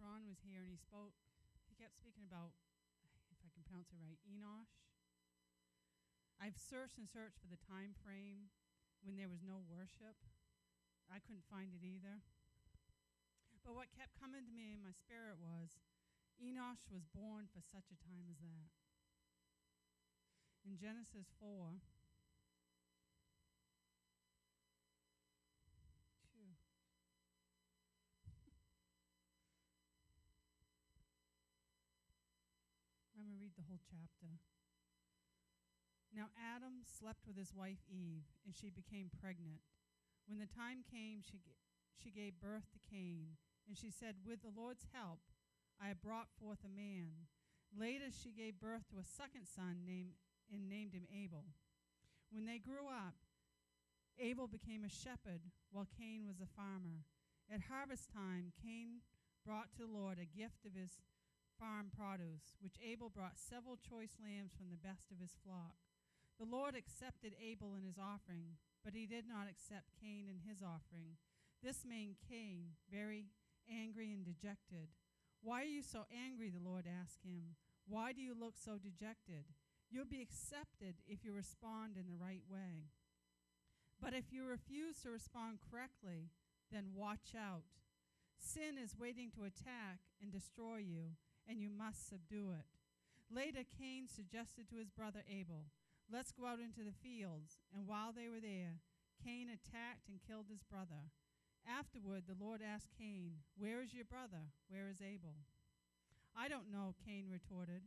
Ron was here and he kept speaking about, if I can pronounce it right, Enosh. I've searched and searched for the time frame when there was no worship. I couldn't find it either. But what kept coming to me in my spirit was, Enosh was born for such a time as that. In Genesis 4, I'm going to read the whole chapter. Now Adam slept with his wife Eve, and she became pregnant. When the time came, she gave birth to Cain, and she said, with the Lord's help, I have brought forth a man. Later she gave birth to a second son and named him Abel. When they grew up, Abel became a shepherd, while Cain was a farmer. At harvest time, Cain brought to the Lord a gift of his farm produce, which Abel brought several choice lambs from the best of his flock. The Lord accepted Abel and his offering, but he did not accept Cain and his offering. This made Cain very angry and dejected. Why are you so angry? The Lord asked him. Why do you look so dejected? You'll be accepted if you respond in the right way. But if you refuse to respond correctly, then watch out. Sin is waiting to attack and destroy you, and you must subdue it. Later, Cain suggested to his brother Abel, let's go out into the fields. And while they were there, Cain attacked and killed his brother. Afterward, the Lord asked Cain, where is your brother? Where is Abel? I don't know, Cain retorted.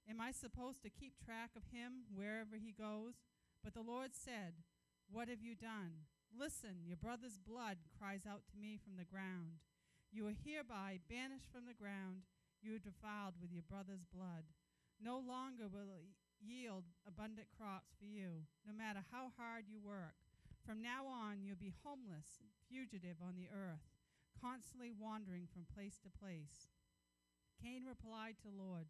Am I supposed to keep track of him wherever he goes? But the Lord said, what have you done? Listen, your brother's blood cries out to me from the ground. You are hereby banished from the ground. You are defiled with your brother's blood. No longer will it yield abundant crops for you, no matter how hard you work. From now on, you'll be homeless, fugitive on the earth, constantly wandering from place to place. Cain replied to the Lord,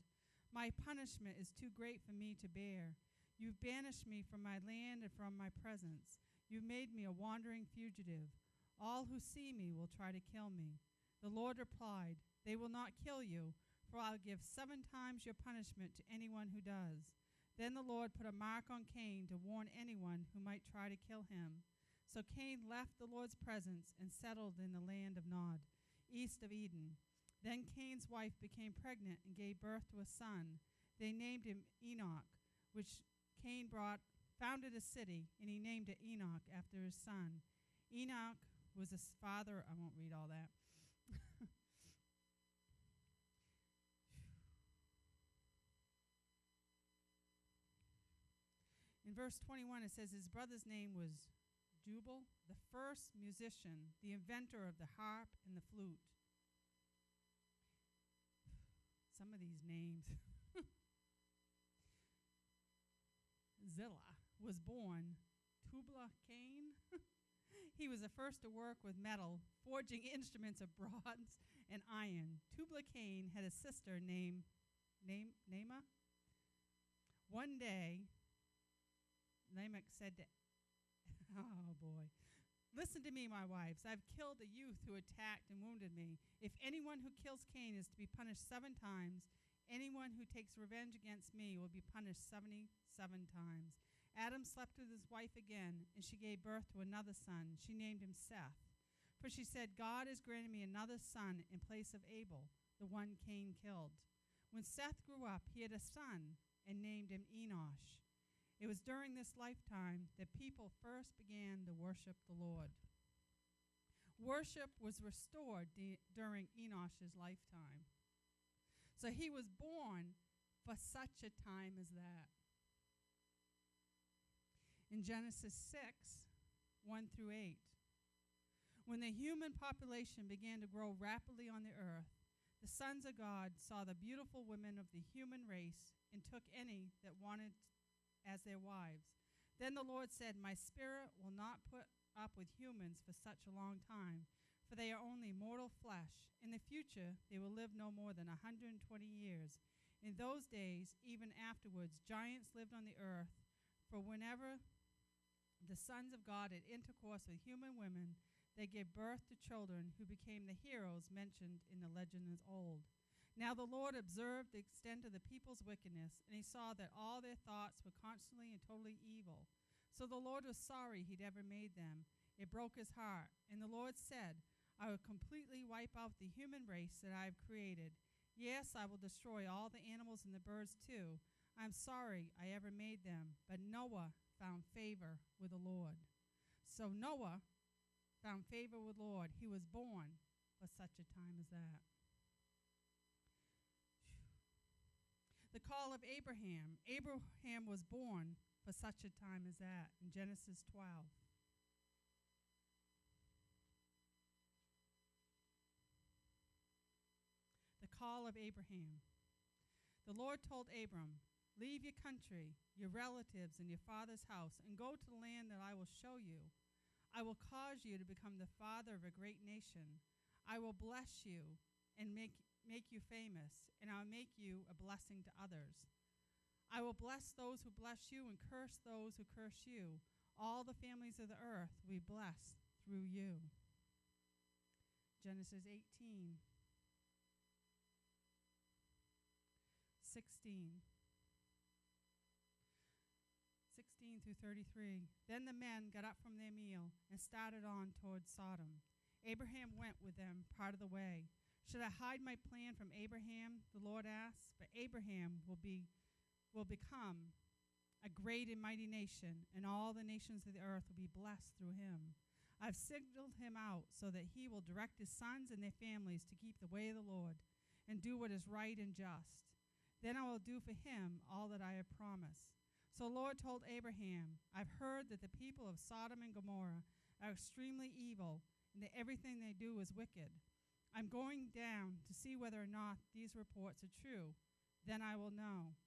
my punishment is too great for me to bear. You've banished me from my land and from my presence. You've made me a wandering fugitive. All who see me will try to kill me. The Lord replied, they will not kill you, for I'll give 7 times your punishment to anyone who does. Then the Lord put a mark on Cain to warn anyone who might try to kill him. So Cain left the Lord's presence and settled in the land of Nod, east of Eden. Then Cain's wife became pregnant and gave birth to a son. They named him Enoch, which Cain founded a city, and he named it Enoch after his son. Enoch was his father. I won't read all that. In verse 21, it says his brother's name was Jubal, the first musician, the inventor of the harp and the flute. Some of these names. Zillah was born Tubal-Cain. He was the first to work with metal, forging instruments of bronze and iron. Tubal-Cain had a sister named Naamah. One day, Lamech said to, oh boy, listen to me, my wives. I've killed a youth who attacked and wounded me. If anyone who kills Cain is to be punished 7 times, anyone who takes revenge against me will be punished 77 times. Adam slept with his wife again, and she gave birth to another son. She named him Seth. For she said, God has granted me another son in place of Abel, the one Cain killed. When Seth grew up, he had a son and named him Enosh. It was during this lifetime that people first began to worship the Lord. Worship was restored during Enosh's lifetime. So he was born for such a time as that. In Genesis 6, 1 through 8, when the human population began to grow rapidly on the earth, the sons of God saw the beautiful women of the human race and took any that wanted as their wives. Then the Lord said, my spirit will not put up with humans for such a long time, for they are only mortal flesh. In the future, they will live no more than 120 years. In those days, even afterwards, giants lived on the earth, for whenever the sons of God had intercourse with human women, They gave birth to children who became the heroes mentioned in the legend of old. Now the Lord observed the extent of the people's wickedness, and he saw that all their thoughts were constantly and totally evil. So the Lord was sorry he'd ever made them. It broke his heart. And the Lord said, I will completely wipe out the human race that I have created. Yes, I will destroy all the animals and the birds too. I'm sorry I ever made them. But Noah found favor with the Lord. So Noah found favor with the Lord. He was born for such a time as that. The call of Abraham. Abraham was born for such a time as that in Genesis 12. The call of Abraham. The Lord told Abram, leave your country, your relatives, and your father's house, and go to the land that I will show you. I will cause you to become the father of a great nation. I will bless you and make you famous, and I'll make you a blessing to others. I will bless those who bless you and curse those who curse you. All the families of the earth will be blessed through you. Genesis 18, 16 through 33. Then the men got up from their meal and started on towards Sodom. Abraham went with them part of the way. Should I hide my plan from Abraham? The Lord asked. But Abraham will become a great and mighty nation, and all the nations of the earth will be blessed through him. I've signaled him out so that he will direct his sons and their families to keep the way of the Lord and do what is right and just. Then I will do for him all that I have promised. So the Lord told Abraham, I've heard that the people of Sodom and Gomorrah are extremely evil, and that everything they do is wicked. I'm going down to see whether or not these reports are true. Then I will know.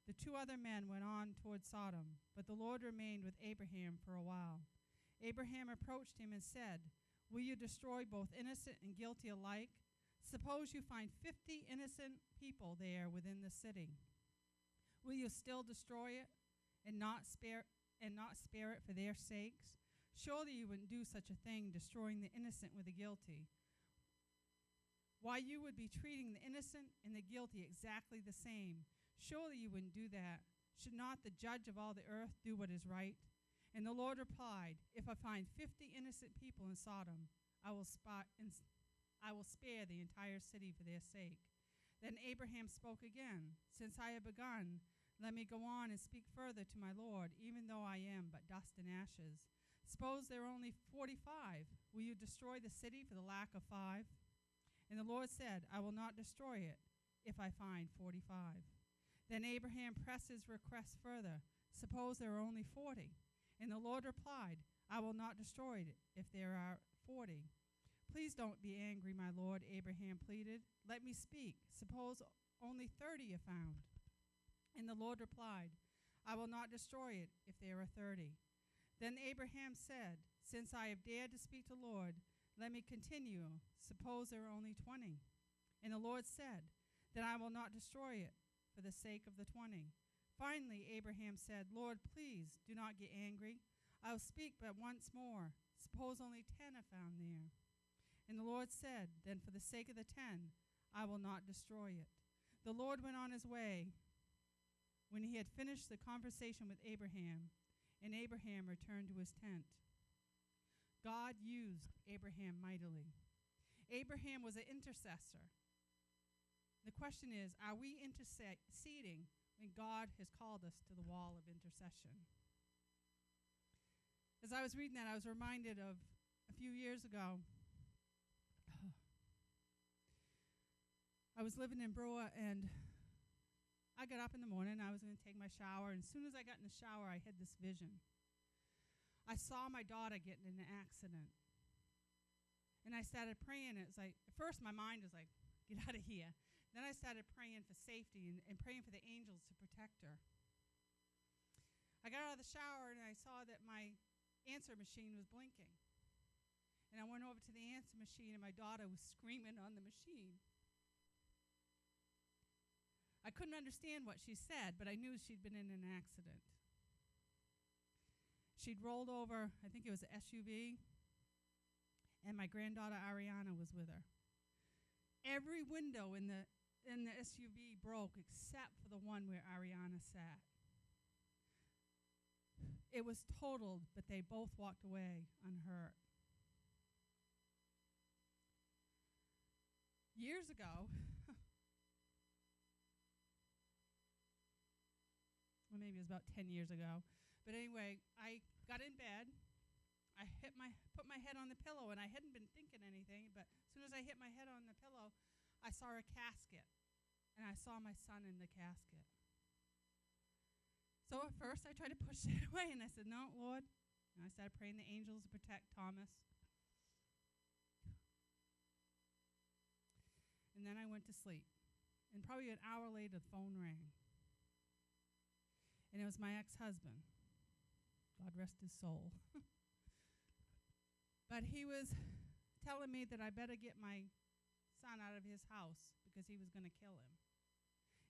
The two other men went on toward Sodom, but the Lord remained with Abraham for a while. Abraham approached him and said, will you destroy both innocent and guilty alike? Suppose you find 50 innocent people there within the city. Will you still destroy it and not spare it for their sakes? Surely you wouldn't do such a thing, destroying the innocent with the guilty. Why, you would be treating the innocent and the guilty exactly the same. Surely you wouldn't do that. Should not the judge of all the earth do what is right? And the Lord replied, if I find 50 innocent people in Sodom, I will spare the entire city for their sake. Then Abraham spoke again, since I have begun, let me go on and speak further to my Lord, even though I am but dust and ashes. Suppose there are only 45. Will you destroy the city for the lack of 5? And the Lord said, I will not destroy it if I find 45. Then Abraham pressed his request further. Suppose there are only 40. And the Lord replied, I will not destroy it if there are 40. Please don't be angry, my Lord, Abraham pleaded. Let me speak. Suppose only 30 are found. And the Lord replied, I will not destroy it if there are 30. Then Abraham said, since I have dared to speak to the Lord, let me continue. Suppose there are only 20. And the Lord said, then I will not destroy it for the sake of the 20. Finally, Abraham said, Lord, please do not get angry. I will speak but once more. Suppose only 10 are found there. And the Lord said, then for the sake of the 10, I will not destroy it. The Lord went on his way when he had finished the conversation with Abraham, and Abraham returned to his tent. God used Abraham mightily. Abraham was an intercessor. The question is, are we interceding when God has called us to the wall of intercession? As I was reading that, I was reminded of a few years ago. I was living in Brewer, and I got up in the morning. I was going to take my shower, and as soon as I got in the shower, I had this vision. I saw my daughter getting in an accident, and I started praying. It was like, at first my mind was like, get out of here. Then I started praying for safety and praying for the angels to protect her. I got out of the shower, and I saw that my answer machine was blinking. And I went over to the answer machine, and my daughter was screaming on the machine. I couldn't understand what she said, but I knew she'd been in an accident. She'd rolled over, I think it was an SUV, and my granddaughter Ariana was with her. Every window in the SUV broke except for the one where Ariana sat. It was totaled, but they both walked away unhurt. Years ago, well, maybe it was about 10 years ago, but anyway, I got in bed. I put my head on the pillow, and I hadn't been thinking anything, but as soon as I hit my head on the pillow, I saw a casket, and I saw my son in the casket. So at first, I tried to push it away, and I said, "No, Lord." And I started praying the angels to protect Thomas. And then I went to sleep. And probably an hour later, the phone rang. And it was my ex-husband. God rest his soul. But he was telling me that I better get my son out of his house because he was going to kill him.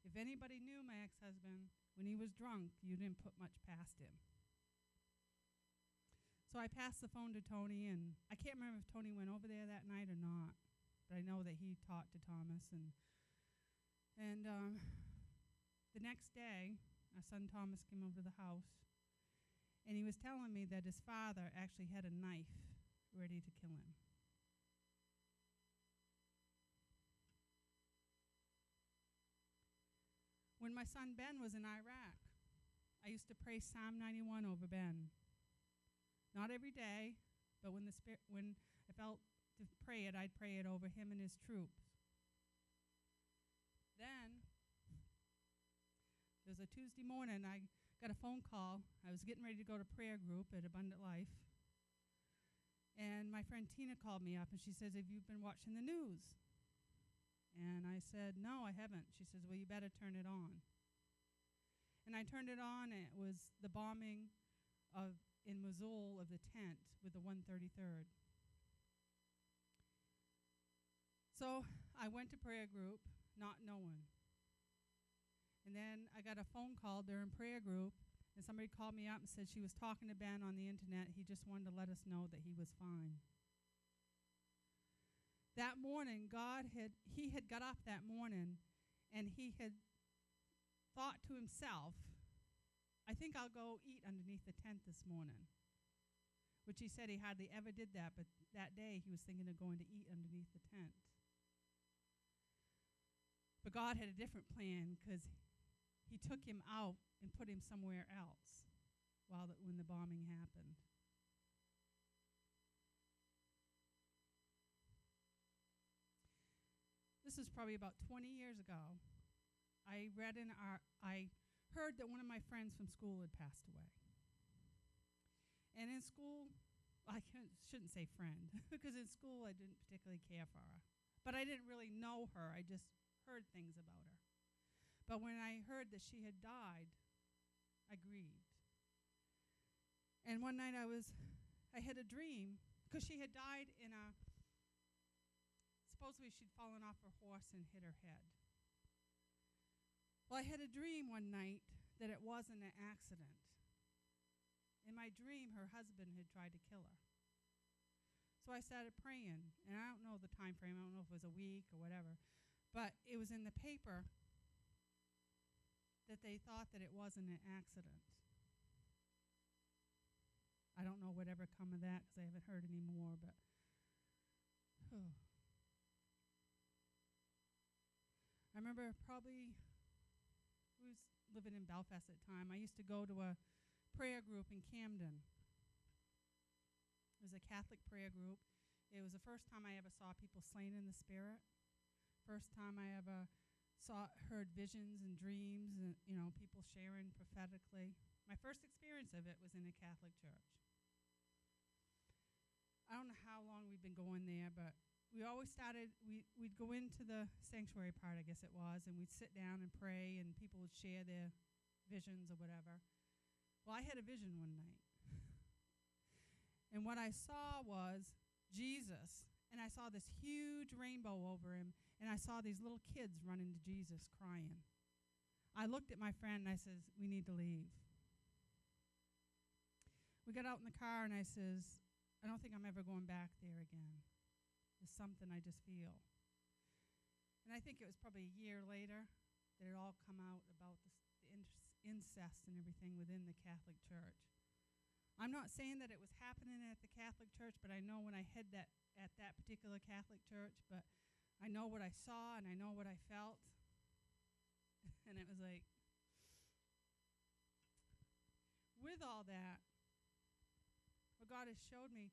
If anybody knew my ex-husband, when he was drunk, you didn't put much past him. So I passed the phone to Tony, and I can't remember if Tony went over there that night or not, but I know that he talked to Thomas. And the next day, our son Thomas came over to the house, and he was telling me that his father actually had a knife ready to kill him. When my son Ben was in Iraq, I used to pray Psalm 91 over Ben. Not every day, but when I felt to pray it, I'd pray it over him and his troops. Then, it was a Tuesday morning, I got a phone call. I was getting ready to go to prayer group at Abundant Life. And my friend Tina called me up, and she says, "Have you been watching the news?" And I said, "No, I haven't." She says, "Well, you better turn it on." And I turned it on, and it was the bombing in Mosul of the tent with the 133rd. So I went to prayer group, not knowing. And then I got a phone call during prayer group, and somebody called me up and said she was talking to Ben on the internet. He just wanted to let us know that he was fine. That morning, he had got up that morning, and he had thought to himself, "I think I'll go eat underneath the tent this morning," which he said he hardly ever did that, but that day he was thinking of going to eat underneath the tent. But God had a different plan, because he took him out and put him somewhere else when the bombing happened. This is probably about 20 years ago. I heard that one of my friends from school had passed away. And in school, I shouldn't say friend, because in school I didn't particularly care for her. But I didn't really know her. I just heard things about her. But when I heard that she had died, I grieved. And one night I had a dream, because she had died supposedly she'd fallen off her horse and hit her head. Well, I had a dream one night that it wasn't an accident. In my dream, her husband had tried to kill her. So I started praying, and I don't know the time frame. I don't know if it was a week or whatever, but it was in the paper that they thought that it wasn't an accident. I don't know whatever come of that, because I haven't heard any more, but I remember we was living in Belfast at the time. I used to go to a prayer group in Camden. It was a Catholic prayer group. It was the first time I ever saw people slain in the spirit. First time I ever heard visions and dreams, and people sharing prophetically. My first experience of it was in a Catholic church. I don't know how long we've been going there, but we always we'd go into the sanctuary part, I guess it was, and we'd sit down and pray, and people would share their visions or whatever. Well, I had a vision one night. And what I saw was Jesus, and I saw this huge rainbow over him, and I saw these little kids running to Jesus crying. I looked at my friend, and I says, "We need to leave." We got out in the car, and I says, I don't think I'm ever going back there again. It's something I just feel. And I think it was probably a year later that it all come out about the incest and everything within the Catholic Church. I'm not saying that it was happening at the Catholic Church, but I know when I had that at that particular Catholic church, but I know what I saw and I know what I felt. And it was like, with all that, what God has showed me,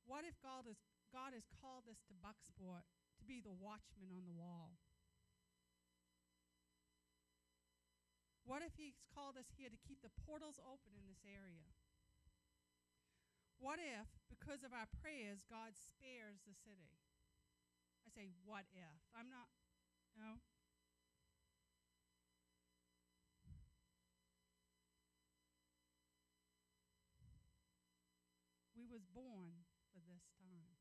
what if God has called us to Bucksport to be the watchman on the wall? What if he's called us here to keep the portals open in this area? What if, because of our prayers, God spares the city? I say, what if? I'm not, no. We was born for this time.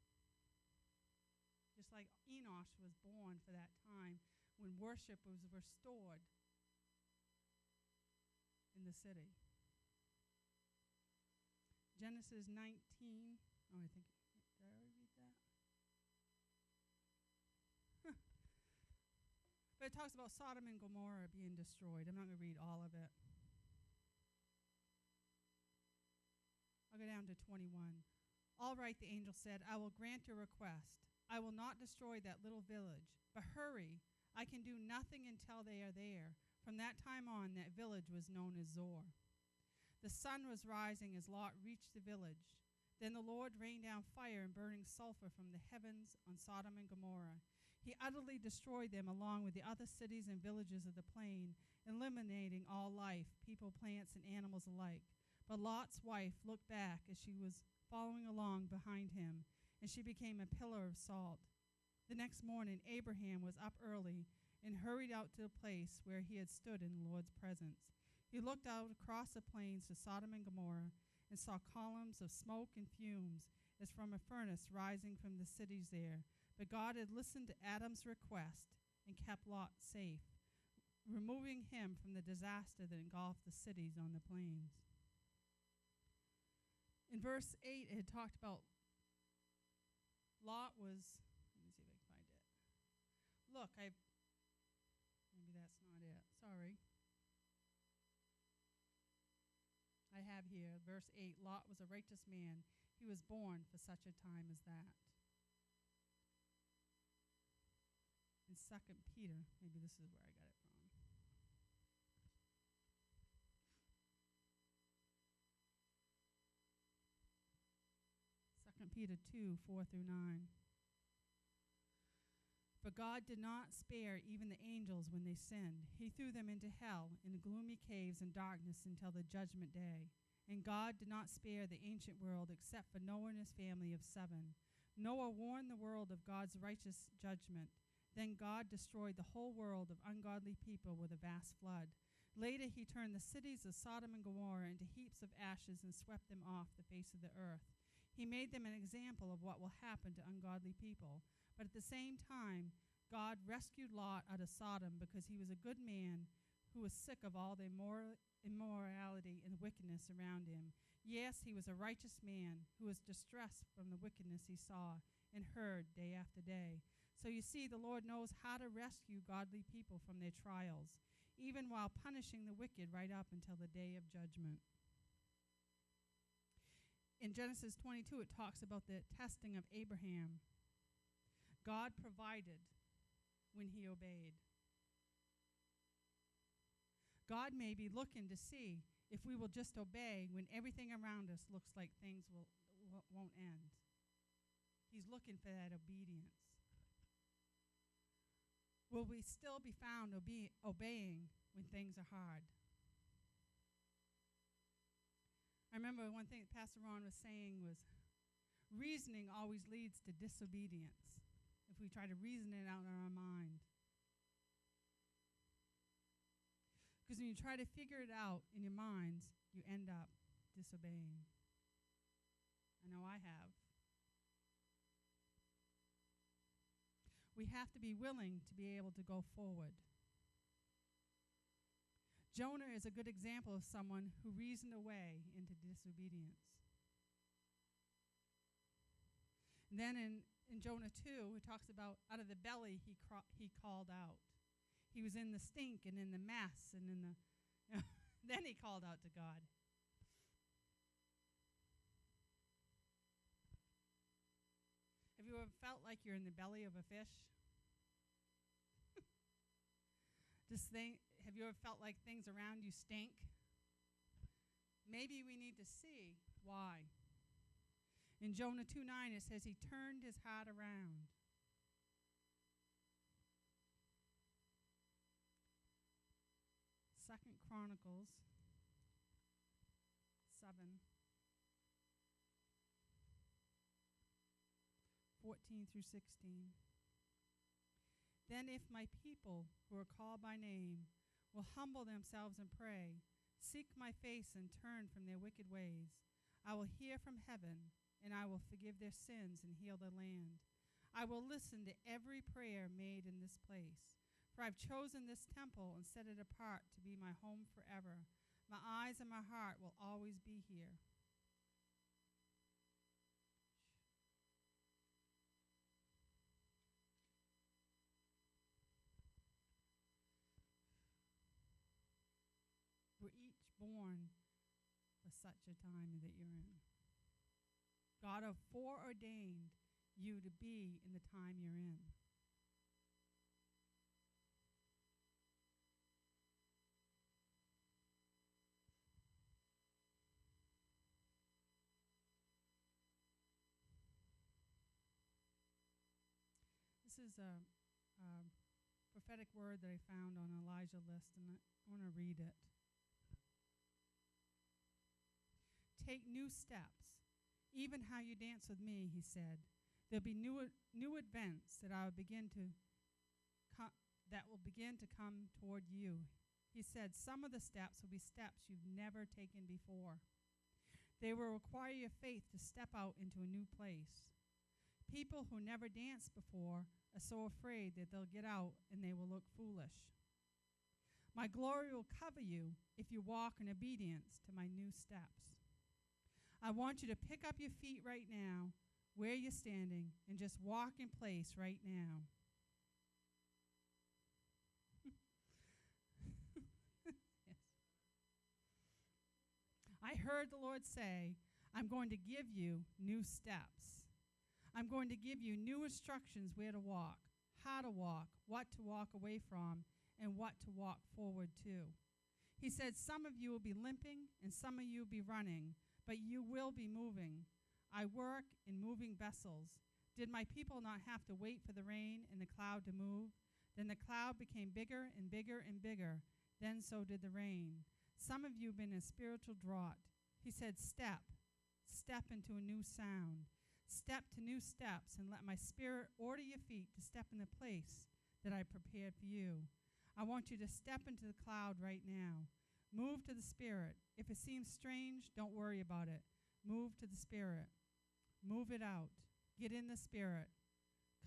Just like Enosh was born for that time when worship was restored in the city. Genesis 19. Oh, I think, did I already read that? But it talks about Sodom and Gomorrah being destroyed. I'm not going to read all of it. I'll go down to 21. All right, the angel said, I will grant your request. I will not destroy that little village, but hurry. I can do nothing until they are there. From that time on, that village was known as Zoar. The sun was rising as Lot reached the village. Then the Lord rained down fire and burning sulfur from the heavens on Sodom and Gomorrah. He utterly destroyed them along with the other cities and villages of the plain, eliminating all life, people, plants, and animals alike. But Lot's wife looked back as she was following along behind him, and she became a pillar of salt. The next morning, Abraham was up early and hurried out to the place where he had stood in the Lord's presence. He looked out across the plains to Sodom and Gomorrah and saw columns of smoke and fumes as from a furnace rising from the cities there. But God had listened to Adam's request and kept Lot safe, removing him from the disaster that engulfed the cities on the plains. In verse 8, it had talked about Lot was, let me see if I can find it. Look, maybe that's not it. Sorry. I have here, verse 8, Lot was a righteous man. He was born for such a time as that. In 2 Peter, maybe this is where I got it from. 2 Peter 2, 4 through 9. But God did not spare even the angels when they sinned. He threw them into hell, in gloomy caves and darkness until the judgment day. And God did not spare the ancient world except for Noah and his family of 7. Noah warned the world of God's righteous judgment. Then God destroyed the whole world of ungodly people with a vast flood. Later he turned the cities of Sodom and Gomorrah into heaps of ashes and swept them off the face of the earth. He made them an example of what will happen to ungodly people. But at the same time, God rescued Lot out of Sodom because he was a good man who was sick of all the immorality and wickedness around him. Yes, he was a righteous man who was distressed from the wickedness he saw and heard day after day. So you see, the Lord knows how to rescue godly people from their trials, even while punishing the wicked right up until the day of judgment. In Genesis 22, it talks about the testing of Abraham. God provided when he obeyed. God may be looking to see if we will just obey when everything around us looks like things won't end. He's looking for that obedience. Will we still be found obeying when things are hard? I remember one thing that Pastor Ron was saying was, reasoning always leads to disobedience if we try to reason it out in our mind. Because when you try to figure it out in your minds, you end up disobeying. I know I have. We have to be willing to be able to go forward. Jonah is a good example of someone who reasoned away into disobedience. And then in Jonah 2, it talks about out of the belly he called out. He was in the stink and in the mess and in the, then he called out to God. Have you ever felt like you're in the belly of a fish? Have you ever felt like things around you stink? Maybe we need to see why. In Jonah 2:9, it says he turned his heart around. Second Chronicles 7:14-16. Then if my people who are called by name will humble themselves and pray, seek my face and turn from their wicked ways, I will hear from heaven, and I will forgive their sins and heal their land. I will listen to every prayer made in this place, for I've chosen this temple and set it apart to be my home forever. My eyes and my heart will always be here. We're each born for such a time that you're in. God have foreordained you to be in the time you're in. This is a prophetic word that I found on Elijah list, and I want to read it. Take new steps, even how you dance with me, he said. There'll be new events that will begin to come toward you. He said some of the steps will be steps you've never taken before. They will require your faith to step out into a new place. People who never danced before are so afraid that they'll get out and they will look foolish. My glory will cover you if you walk in obedience to my new steps. I want you to pick up your feet right now, where you're standing, and just walk in place right now. Yes. I heard the Lord say, I'm going to give you new steps. I'm going to give you new instructions where to walk, how to walk, what to walk away from, and what to walk forward to. He said some of you will be limping and some of you will be running, but you will be moving. I work in moving vessels. Did my people not have to wait for the rain and the cloud to move? Then the cloud became bigger and bigger and bigger. Then so did the rain. Some of you have been in a spiritual drought. He said, step into a new sound. Step to new steps and let my spirit order your feet to step in the place that I prepared for you. I want you to step into the cloud right now. Move to the Spirit. If it seems strange, don't worry about it. Move to the Spirit. Move it out. Get in the Spirit.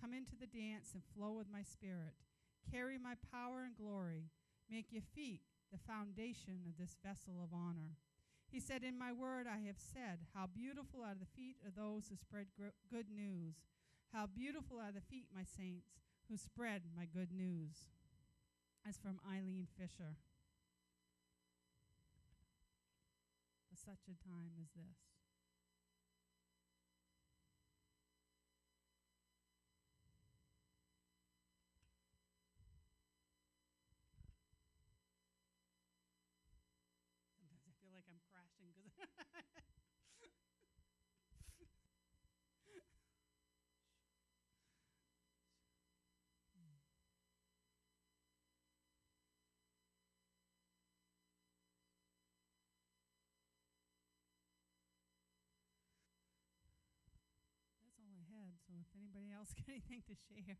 Come into the dance and flow with my Spirit. Carry my power and glory. Make your feet the foundation of this vessel of honor. He said, in my word I have said, how beautiful are the feet of those who spread good news. How beautiful are the feet, my saints, who spread my good news. That's from Eileen Fisher. For such a time as this. Sometimes I feel like I'm crashing because that's all I had. So if anybody else got anything to share.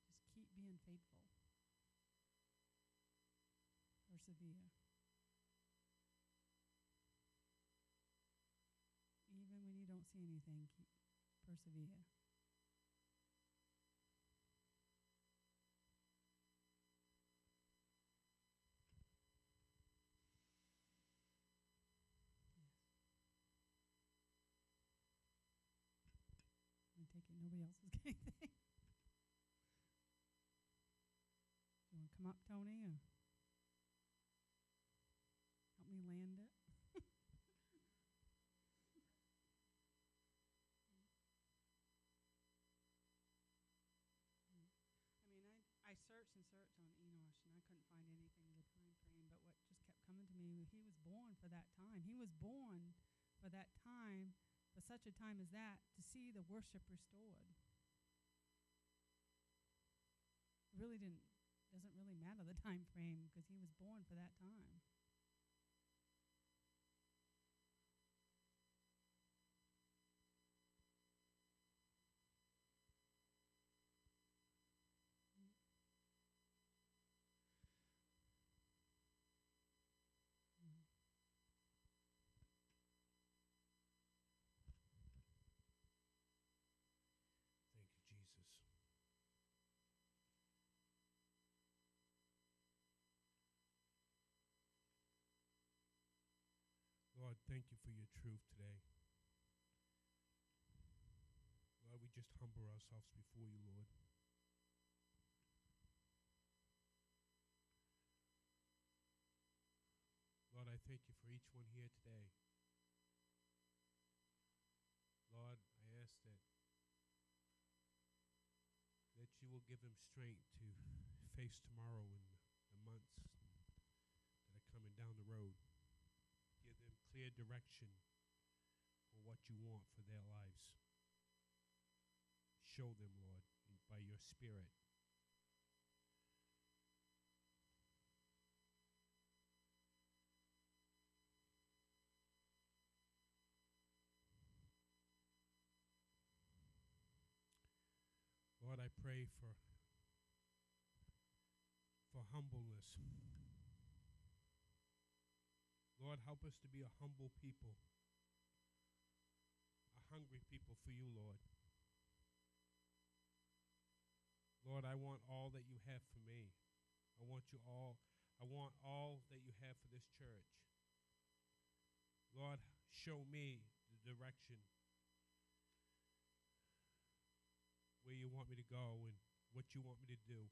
Just keep being faithful. Persevere. see anything, persevere. I take it nobody else is getting anything. You want to come up, Tony, or help me land it? I searched and searched on Enosh, and I couldn't find anything in the time frame. But what just kept coming to me, he was born for that time. He was born for that time, for such a time as that, to see the worship restored. It really doesn't really matter the time frame, because he was born for that time. Thank you, Jesus. Lord, thank you for your truth today. Lord, we just humble ourselves before you, Lord. Lord, I thank you for each one here today. Lord, I ask that you will give them strength to face tomorrow and the months that are coming down the road. Give them clear direction for what you want for their lives. Show them, Lord, by your Spirit. Lord, I pray for humbleness. Lord, help us to be a humble people, a hungry people for you, Lord. Lord, I want all that you have for me. I want all that you have for this church. Lord, show me the direction where you want me to go and what you want me to do.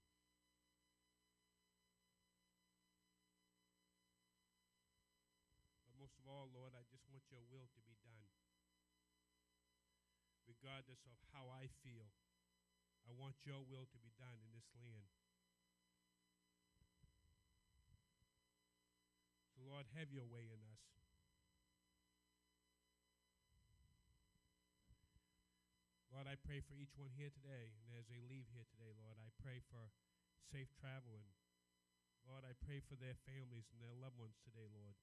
But most of all, Lord, I just want your will to be done. Regardless of how I feel, I want your will to be done in this land. So, Lord, have your way in us. Lord, I pray for each one here today, and as they leave here today, Lord, I pray for safe travel, and Lord, I pray for their families and their loved ones today, Lord.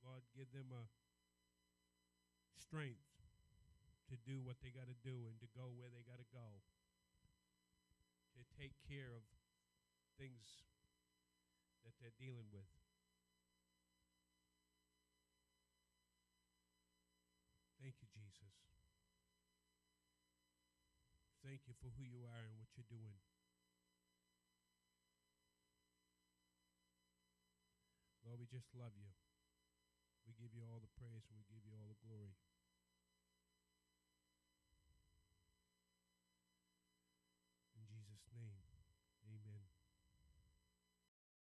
Lord, give them a strength to do what they got to do and to go where they got to go, to take care of things that they're dealing with. Thank you, Jesus. Thank you for who you are and what you're doing. Lord, we just love you. We give you all the praise and we give you all the glory.